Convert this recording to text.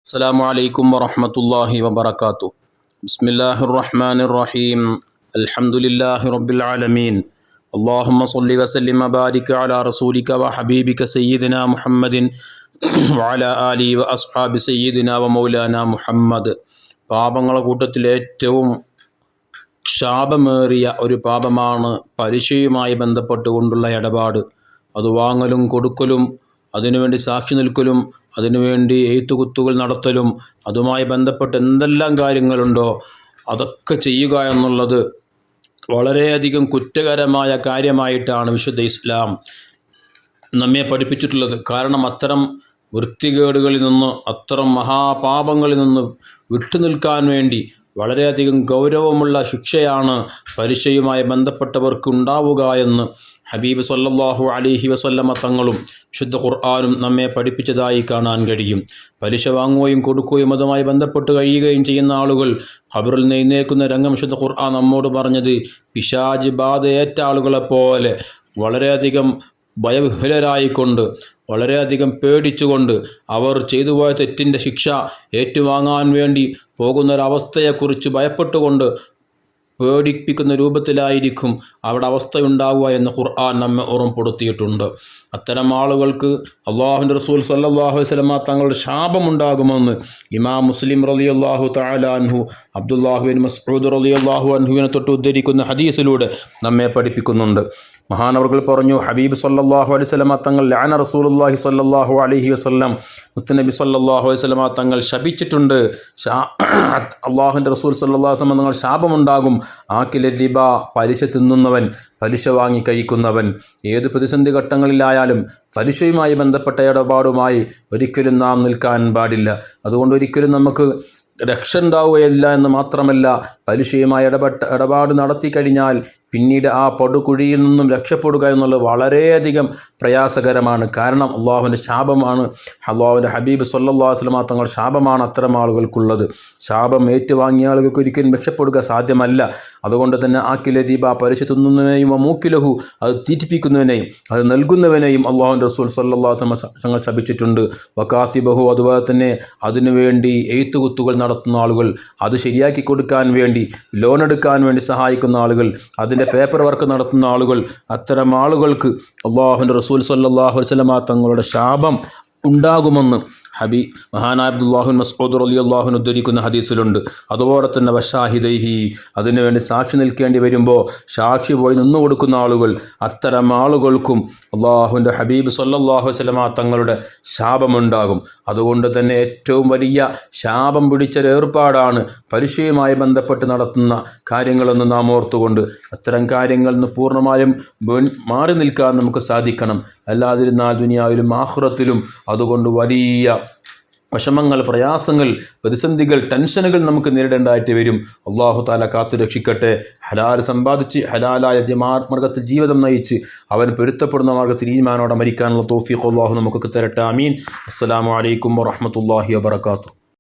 السلام عليكم ورحمة الله وبركاته. بسم الله الرحمن الرحيم. الحمد لله رب العالمين. اللهم صل وسلم وبارك على رسولك وحبيبك سيدنا محمد وعلى آله وأصحاب سيدنا ومولانا محمد. പാപങ്ങളെ കൂട്ടത്തിൽ ഏറ്റവും ശാപമേറിയ ഒരു പാപമാണ് പലിശയുമായി ബന്ധപ്പെട്ടുകൊണ്ടുള്ള ഇടപാട്. അത് വാങ്ങലും കൊടുക്കലും, അതിനുവേണ്ടി സാക്ഷി നിൽക്കലും, അതിനുവേണ്ടി എഴുത്തുകുത്തുകൾ നടത്തലും, അതുമായി ബന്ധപ്പെട്ട് എന്തെല്ലാം കാര്യങ്ങളുണ്ടോ അതൊക്കെ ചെയ്യുക എന്നുള്ളത് വളരെയധികം കുറ്റകരമായ കാര്യമായിട്ടാണ് വിശുദ്ധ ഇസ്ലാം നമ്മെ പഠിപ്പിച്ചിട്ടുള്ളത്. കാരണം അത്തരം വൃത്തികേടുകളിൽ നിന്ന്, അത്തരം മഹാപാപങ്ങളിൽ നിന്ന് വിട്ടുനിൽക്കാൻ വേണ്ടി വളരെയധികം ഗൗരവമുള്ള ശിക്ഷയാണ് പലിശയുമായി ബന്ധപ്പെട്ടവർക്ക് ഉണ്ടാവുക എന്ന് ഹബീബ് സല്ലല്ലാഹു അലൈഹി വസല്ലമ തങ്ങളും വിശുദ്ധ ഖുർആനും നമ്മെ പഠിപ്പിച്ചതായി കാണാൻ കഴിയും. പലിശ വാങ്ങുകയും കൊടുക്കുകയും അതുമായി ബന്ധപ്പെട്ട് കഴിയുകയും ചെയ്യുന്ന ആളുകൾ ഖബറിൽ എഴുന്നേൽക്കുന്ന രംഗം വിശുദ്ധ ഖുർആൻ നമ്മോട് പറഞ്ഞത് പിശാച് ബാധയേറ്റ ആളുകളെപ്പോലെ വളരെയധികം ഭയവിഹ്വലരായിക്കൊണ്ട്, വളരെയധികം പേടിച്ചുകൊണ്ട് അവർ ചെയ്തു പോയ തെറ്റിൻ്റെ ശിക്ഷ ഏറ്റുവാങ്ങാൻ വേണ്ടി പോകുന്നൊരവസ്ഥയെക്കുറിച്ച് ഭയപ്പെട്ടുകൊണ്ട് പേടിപ്പിക്കുന്ന രൂപത്തിലായിരിക്കും അവിടെ അവസ്ഥയുണ്ടാവുക എന്ന് ഖുർആൻ നമ്മെ ഓർമ്മപ്പെടുത്തിയിട്ടുണ്ട്. അത്തരം ആളുകൾക്ക് അള്ളാഹുവിൻ്റെ റസൂൽ സല്ലല്ലാഹു അലൈഹി വസല്ലമ തങ്ങളുടെ ശാപമുണ്ടാകുമെന്ന് ഇമാം മുസ്ലിം റളിയല്ലാഹു തആല അൻഹു അബ്ദുല്ലാഹ് ബിൻ മസ്ഊദ് റളിയല്ലാഹു അൻഹുവിനെ തൊട്ട് ഉദ്ധരിക്കുന്ന ഹദീസിലൂടെ നമ്മെ പഠിപ്പിക്കുന്നുണ്ട്. മഹാനവർകൾ പറഞ്ഞു, ഹബീബ് സല്ലല്ലാഹു അലൈഹി വസല്ലമ തങ്ങൾ ലഅന റസൂലുള്ളാഹി സല്ലല്ലാഹു അലൈഹി വസല്ലം, മുത്തുനബി സല്ലല്ലാഹു അലൈഹി വസല്ലമ തങ്ങൾ ശപിച്ചിട്ടുണ്ട്. അള്ളാഹുവിൻ്റെ റസൂൽ സല്ലല്ലാഹു അലൈഹി വസല്ലം തങ്ങൾ ശാപമുണ്ടാകും. ആക്കില റിബ, പലിശ തിന്നുന്നവൻ, പലിശ വാങ്ങി കഴിക്കുന്നവൻ. ഏത് പ്രതിസന്ധി ഘട്ടങ്ങളിലായാലും പലിശയുമായി ബന്ധപ്പെട്ട ഇടപാടുമായി ഒരിക്കലും നാം നിൽക്കാൻ പാടില്ല. അതുകൊണ്ട് ഒരിക്കലും നമുക്ക് രക്ഷ ഉണ്ടാവുകയില്ല എന്ന് മാത്രമല്ല, പലിശയുമായി ഇടപാട് നടത്തി കഴിഞ്ഞാൽ പിന്നീട് ആ പടുകുഴിയിൽ നിന്നും രക്ഷപ്പെടുക എന്നുള്ളത് വളരെയധികം പ്രയാസകരമാണ്. കാരണം അള്ളാഹുവിൻ്റെ ശാപമാണ്, അള്ളാഹുവിൻ്റെ ഹബീബ് സല്ലല്ലാഹു അലൈഹി വസല്ലം തങ്ങൾ ശാപമാണ് അത്തരം ആളുകൾക്കുള്ളത്. ശാപം ഏറ്റുവാങ്ങിയ ആളുകൾക്ക് ഒരിക്കലും രക്ഷപ്പെടുക സാധ്യമല്ല. അതുകൊണ്ട് തന്നെ ആക്കില ദീപ, പലിശ തിന്നുന്നതിനെയും മൂക്കിലഹു, അത് തീറ്റിപ്പിക്കുന്നതിനെയും അത് നൽകുന്നവനെയും അള്ളാഹുവിൻ്റെ റസൂൽ സല്ലല്ലാഹു അലൈഹി വസല്ലം തങ്ങൾ ശപിച്ചിട്ടുണ്ട്. വകാത്തിബഹു, അതുപോലെ തന്നെ അതിനുവേണ്ടി എഴുത്തുകുത്തുകൾ നടത്തുന്ന ആളുകൾ, അത് ശരിയാക്കി കൊടുക്കാൻ വേണ്ടി, ലോൺ എടുക്കാൻ വേണ്ടി സഹായിക്കുന്ന ആളുകൾ, അതിൻ്റെ പേപ്പർ വർക്ക് നടത്തുന്ന ആളുകൾ, അത്തരം ആളുകൾക്ക് അള്ളാഹുവിൻ്റെ റസൂൽ സല്ലല്ലാഹു അലൈഹി വസല്ലമ തങ്ങളുടെ ശാപം ഉണ്ടാകുമെന്ന് മഹാനായ അബ്ദുല്ലാഹ് ബിൻ മസ്ഊദ് റളിയല്ലാഹു അൻഹു ഉദ്ധരിക്കുന്ന ഹദീസിലുണ്ട്. അതുപോലെ തന്നെ വശാഹിദൈഹി, അതിനുവേണ്ടി സാക്ഷി നിൽക്കേണ്ടി വരുമ്പോൾ സാക്ഷി പോയി നിന്നു കൊടുക്കുന്ന ആളുകൾ, അത്തരം ആളുകൾക്കും അള്ളാഹുവിൻ്റെ ഹബീബ് സല്ലല്ലാഹു അലൈഹി വസല്ലമ തങ്ങളുടെ ശാപമുണ്ടാകും. അതുകൊണ്ട് തന്നെ ഏറ്റവും വലിയ ശാപം പിടിച്ചൊരു ഏർപ്പാടാണ് പലിശയുമായി ബന്ധപ്പെട്ട് നടത്തുന്ന കാര്യങ്ങളെന്ന് നാം ഓർത്തുകൊണ്ട് അത്തരം കാര്യങ്ങളിൽ നിന്ന് പൂർണ്ണമായും മാറി നിൽക്കാൻ നമുക്ക് സാധിക്കണം. അല്ലാതിരുന്നാൽ ദുനിയാവിലും ആഖിറത്തിലും അതുകൊണ്ട് വലിയ വിഷമങ്ങൾ, പ്രയാസങ്ങൾ, പ്രതിസന്ധികൾ, ടെൻഷനുകൾ നമുക്ക് നേരിടേണ്ടതായിട്ട് വരും. അള്ളാഹു തആല കാത്തു രക്ഷിക്കട്ടെ. ഹലാൽ സമ്പാദിച്ച് ഹലാലായ മാർഗത്തിൽ ജീവിതം നയിച്ച് അവൻ പൊരുത്തപ്പെടുന്ന മാർഗത്തിൽ ഈമാനോടെ മരിക്കാനുള്ള തൗഫീഖ് അള്ളാഹു നമുക്ക് തരട്ടെ. ആമീൻ. അസ്സലാമു അലൈക്കും വറഹ്മത്തുള്ളാഹി വബറകാതുഹു.